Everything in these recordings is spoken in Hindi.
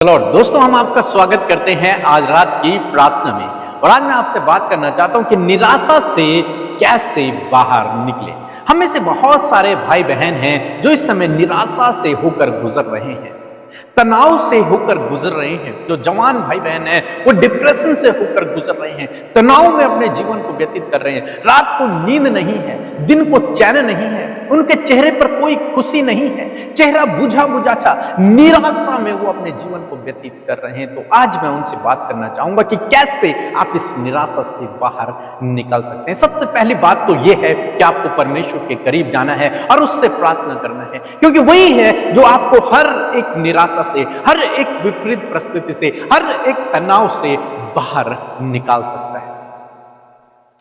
चलो दोस्तों, हम आपका स्वागत करते हैं आज रात की प्रार्थना में। और आज मैं आपसे बात करना चाहता हूं कि निराशा से कैसे बाहर निकले। हम में से बहुत सारे भाई बहन हैं जो इस समय निराशा से होकर गुजर रहे हैं, तनाव से होकर गुजर रहे हैं। जो जवान भाई बहन हैं वो डिप्रेशन से होकर गुजर रहे हैं, तनाव में अपने जीवन को व्यतीत कर रहे हैं। रात को नींद नहीं है, दिन को चैन नहीं है, उनके चेहरे पर कोई खुशी नहीं है, चेहरा बुझा बुझा सा निराशा में वो अपने जीवन को व्यतीत कर रहे हैं। तो आज मैं उनसे बात करना चाहूंगा कि कैसे आप इस निराशा से बाहर निकल सकते हैं। सबसे पहली बात तो यह है कि आपको परमेश्वर के करीब जाना है और उससे प्रार्थना करना है, क्योंकि वही है जो आपको हर एक निराशा से, हर एक विपरीत परिस्थिति से, हर एक तनाव से बाहर निकाल सकता है।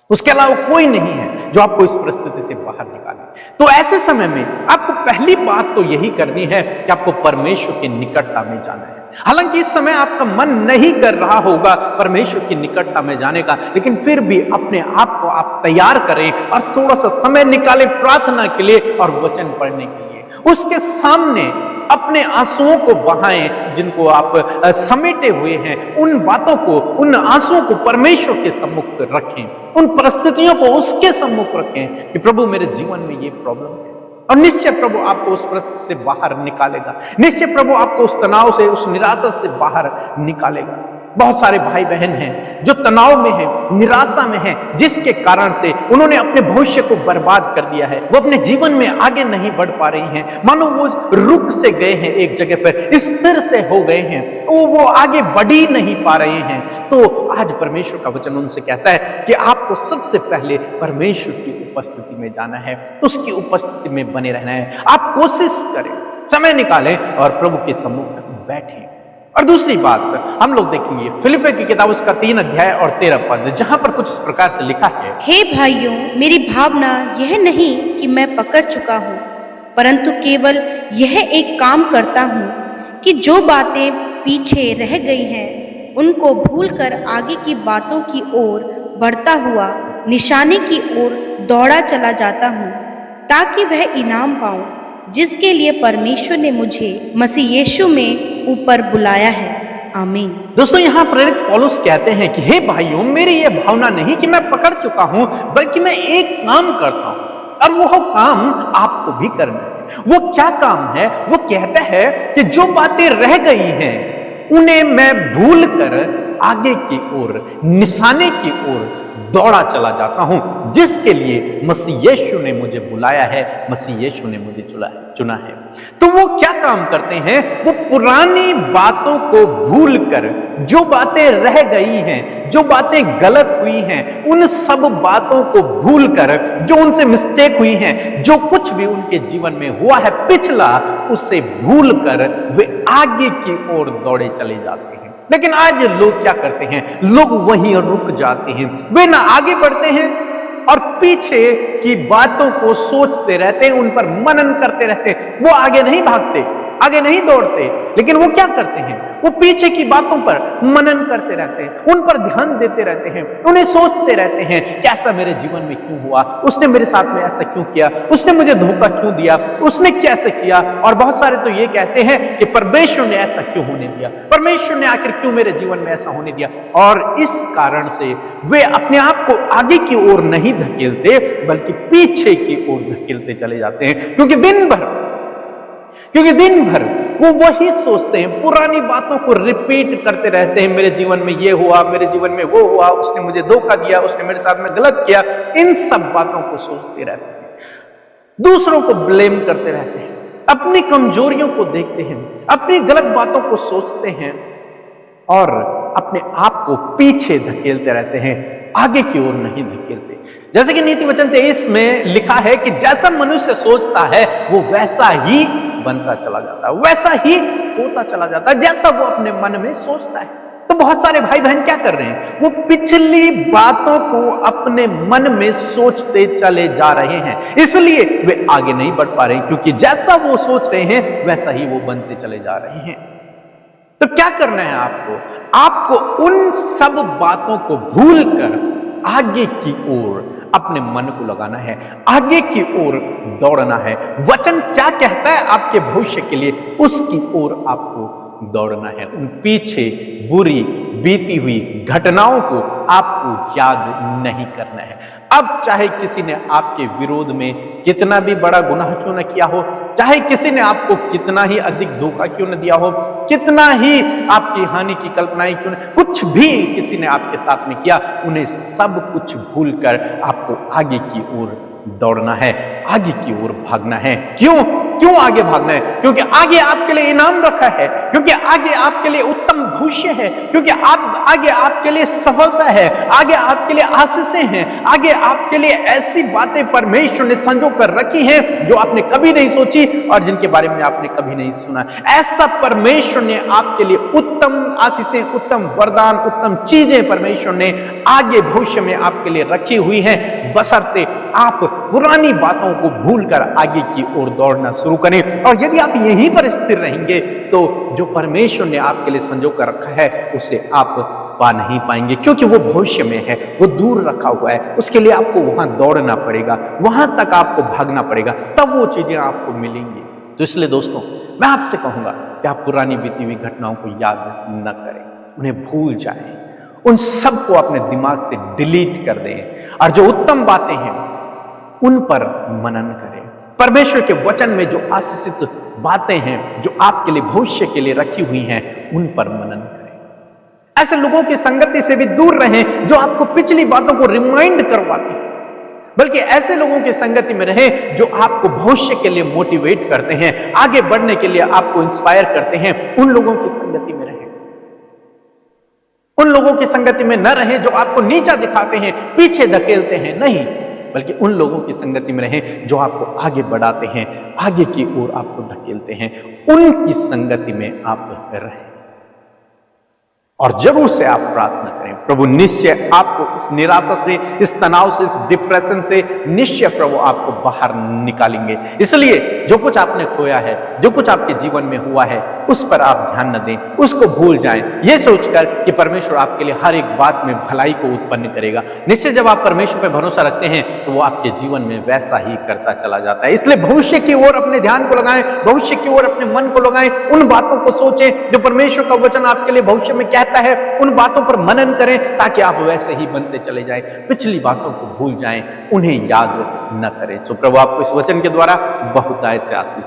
उसके अलावा कोई नहीं है जो आपको इस परिस्थिति से बाहर निकाले। तो ऐसे समय में आपको पहली बात तो यही करनी है कि आपको परमेश्वर की निकटता में जाना है। हालांकि इस समय आपका मन नहीं कर रहा होगा परमेश्वर की निकटता में जाने का, लेकिन फिर भी अपने आप को आप तैयार करें और थोड़ा सा समय निकालें प्रार्थना के लिए और वचन पढ़ने के लिए। उसके सामने अपने आंसुओं को बहाएं जिनको आप समेटे हुए हैं। उन बातों को, उन आंसुओं को परमेश्वर के सम्मुख रखें, उन परिस्थितियों को उसके सम्मुख रखें कि प्रभु मेरे जीवन में ये प्रॉब्लम है, और निश्चय प्रभु आपको उस परिस्थिति से बाहर निकालेगा। निश्चय प्रभु आपको उस तनाव से, उस निराशा से बाहर निकालेगा। बहुत सारे भाई बहन हैं जो तनाव में हैं, निराशा में हैं, जिसके कारण से उन्होंने अपने भविष्य को बर्बाद कर दिया है। वो अपने जीवन में आगे नहीं बढ़ पा रही हैं, मानो वो रुक से गए हैं, एक जगह पर स्थिर से हो गए हैं, वो आगे बढ़ ही नहीं पा रहे हैं। तो आज परमेश्वर का वचन उनसे कहता है कि आपको सबसे पहले परमेश्वर की उपस्थिति में जाना है, उसकी उपस्थिति में बने रहना है। आप कोशिश करें, समय निकालें और प्रभु के सम्मुख बैठें। और दूसरी बात हम लोग देखेंगे फिलिप्पियों की किताब उसका 3 अध्याय और 13 पद, जहां पर कुछ इस प्रकार से लिखा है। हे भाइयों, मेरी भावना यह नहीं कि मैं पकड़ चुका हूँ, परंतु केवल यह एक काम करता हूँ कि जो बातें पीछे रह गई हैं उनको भूलकर आगे की बातों की ओर बढ़ता हुआ निशाने की ओर दौड़ा चला जाता हूँ, ताकि वह इनाम पाऊं जिसके लिए परमेश्वर ने मुझे मसीह यीशु में ऊपर बुलाया है। आमीन। दोस्तों, यहाँ प्रेरित पौलुस कहते हैं कि हे भाइयों, मेरी यह भावना नहीं कि मैं पकड़ चुका हूं, बल्कि मैं एक काम करता हूं, और वो काम आपको भी करना है। वो क्या काम है? वो कहता है कि जो बातें रह गई हैं उन्हें मैं भूल कर आगे की ओर, निशाने की ओर दौड़ा चला जाता हूं, जिसके लिए मसीह यीशु ने मुझे बुलाया है, मसीह यीशु ने मुझे चुना है। तो वो क्या काम करते हैं? वो पुरानी बातों को भूलकर, जो बातें रह गई हैं, जो बातें गलत हुई हैं, उन सब बातों को भूलकर, जो उनसे मिस्टेक हुई हैं, जो कुछ भी उनके जीवन में हुआ है पिछला, उसे भूलकर वे आगे की ओर दौड़े चले जाते हैं। लेकिन आज लोग क्या करते हैं? लोग वहीं रुक जाते हैं। वे ना आगे बढ़ते हैं और पीछे की बातों को सोचते रहते हैं, उन पर मनन करते रहते हैं। वो आगे नहीं भागते, आगे नहीं दौड़ते, लेकिन वो क्या करते हैं? वो पीछे की बातों पर मनन करते रहते हैं, उन पर ध्यान देते रहते हैं, उन्हें सोचते रहते हैं कि ऐसा मेरे जीवन में क्यों हुआ, उसने मेरे साथ में ऐसा क्यों किया, उसने मुझे धोखा क्यों दिया, उसने कैसे किया। और बहुत सारे तो ये कहते हैं कि परमेश्वर ने ऐसा क्यों होने दिया, परमेश्वर ने आखिर क्यों मेरे जीवन में ऐसा होने दिया। और इस कारण से वे अपने आप को आगे की ओर नहीं धकेलते, बल्कि पीछे की ओर धकेलते चले जाते हैं, क्योंकि दिन भर वो वही सोचते हैं, पुरानी बातों को रिपीट करते रहते हैं। मेरे जीवन में ये हुआ, मेरे जीवन में वो हुआ, उसने मुझे धोखा दिया, उसने मेरे साथ में गलत किया। इन सब बातों को सोचते रहते हैं, दूसरों को ब्लेम करते रहते हैं, अपनी कमजोरियों को देखते हैं, अपनी गलत बातों को सोचते हैं और अपने आप को पीछे धकेलते रहते हैं, आगे की ओर नहीं धकेलते। जैसे कि नीति वचन 23 में लिखा है कि जैसा मनुष्य सोचता है वो वैसा ही बनता चला जाता है, वैसा ही होता चला जाता है, जैसा वो अपने मन में सोचता है। तो बहुत सारे भाई बहन क्या कर रहे हैं? वो पिछली बातों को अपने मन में सोचते चले जा रहे हैं, इसलिए वे आगे नहीं बढ़ पा रहे हैं, क्योंकि जैसा वो सोच रहे हैं वैसा ही वो बनते चले जा रहे हैं। तो क्या करना है आपको उन सब बातों को भूलकर आगे की ओर अपने मन को लगाना है, आगे की ओर दौड़ना है। वचन क्या कहता है आपके भविष्य के लिए, उसकी ओर आपको दौड़ना है, उन पीछे बुरी बीती हुई घटनाओं को आपको याद नहीं करना है। अब चाहे किसी ने आपके विरोध में कितना भी बड़ा गुनाह क्यों न किया हो, चाहे किसी ने आपको कितना ही अधिक धोखा क्यों न दिया हो, कितना ही आपकी हानि की कल्पनाएं क्यों न, कुछ भी किसी ने आपके साथ में किया, उन्हें सब कुछ भूलकर आपको आगे की ओर दौड़ना है, आगे की ओर भागना है। क्यों आगे भागना है? क्योंकि आगे आपके लिए इनाम रखा है, क्योंकि आगे आपके लिए उत्तम भविष्य है, क्योंकि आगे आपके लिए सफलता है, आगे आपके लिए आशीषें हैं, आगे आपके लिए ऐसी बातें परमेश्वर ने संजो कर रखी हैं जो आपने कभी नहीं सोची और जिनके बारे में आपने कभी नहीं सुना। ऐसा परमेश्वर ने आपके लिए उत्तम आशीषें, उत्तम वरदान, उत्तम चीजें परमेश्वर ने आगे भविष्य में आपके लिए रखी हुई हैं, बशर्ते आप पुरानी बातों को भूलकर आगे की ओर दौड़ना शुरू करें। और यदि आप यहीं पर स्थिर रहेंगे तो जो परमेश्वर ने आपके लिए संजो कर रखा है उसे आप पा नहीं पाएंगे, क्योंकि वो भविष्य में है, वो दूर रखा हुआ है। उसके लिए आपको वहां दौड़ना पड़ेगा, वहां तक आपको भागना पड़ेगा, तब वो चीजें आपको मिलेंगी। तो इसलिए दोस्तों, मैं आपसे कहूंगा कि आप पुरानी बीती हुई घटनाओं को याद न करें, उन्हें भूल जाएं, उन सबको अपने दिमाग से डिलीट कर दें और जो उत्तम बातें हैं उन पर मनन करें। परमेश्वर के वचन में जो आशीषित बातें हैं, जो आपके लिए भविष्य के लिए रखी हुई हैं, उन पर मनन करें। ऐसे लोगों की संगति से भी दूर रहें जो आपको पिछली बातों को रिमाइंड करवाते हैं, बल्कि ऐसे लोगों की संगति में रहें जो आपको भविष्य के लिए मोटिवेट करते हैं, आगे बढ़ने के लिए आपको इंस्पायर करते हैं। उन लोगों की संगति में रहें, उन लोगों की संगति में न रहें जो आपको नीचा दिखाते हैं, पीछे धकेलते हैं, नहीं, बल्कि उन लोगों की संगति में रहें जो आपको आगे बढ़ाते हैं, आगे की ओर आपको धकेलते हैं। उनकी संगति में आप रहें और जरूर से आप प्रार्थना करें, प्रभु निश्चय आपको इस निराशा से, इस तनाव से, इस डिप्रेशन से निश्चय प्रभु आपको बाहर निकालेंगे। इसलिए जो कुछ आपने खोया है, जो कुछ आपके जीवन में हुआ है, उस पर आप ध्यान न दें, उसको भूल जाएं, ये सोचकर कि परमेश्वर आपके लिए हर एक बात में भलाई को उत्पन्न करेगा। निश्चय जब आप परमेश्वर पर भरोसा रखते हैं तो वो आपके जीवन में वैसा ही करता चला जाता है। इसलिए भविष्य की ओर अपने ध्यान को लगाएं, भविष्य की ओर अपने मन को लगाएं, उन बातों को सोचें जो परमेश्वर का वचन आपके लिए भविष्य में कहता है, उन बातों पर मनन करें ताकि आप वैसे ही बनते चले जाएं, पिछली बातों को भूल जाएं, उन्हें याद न करें। सो प्रभु आपको इस वचन के द्वारा बहुतायत से आशीष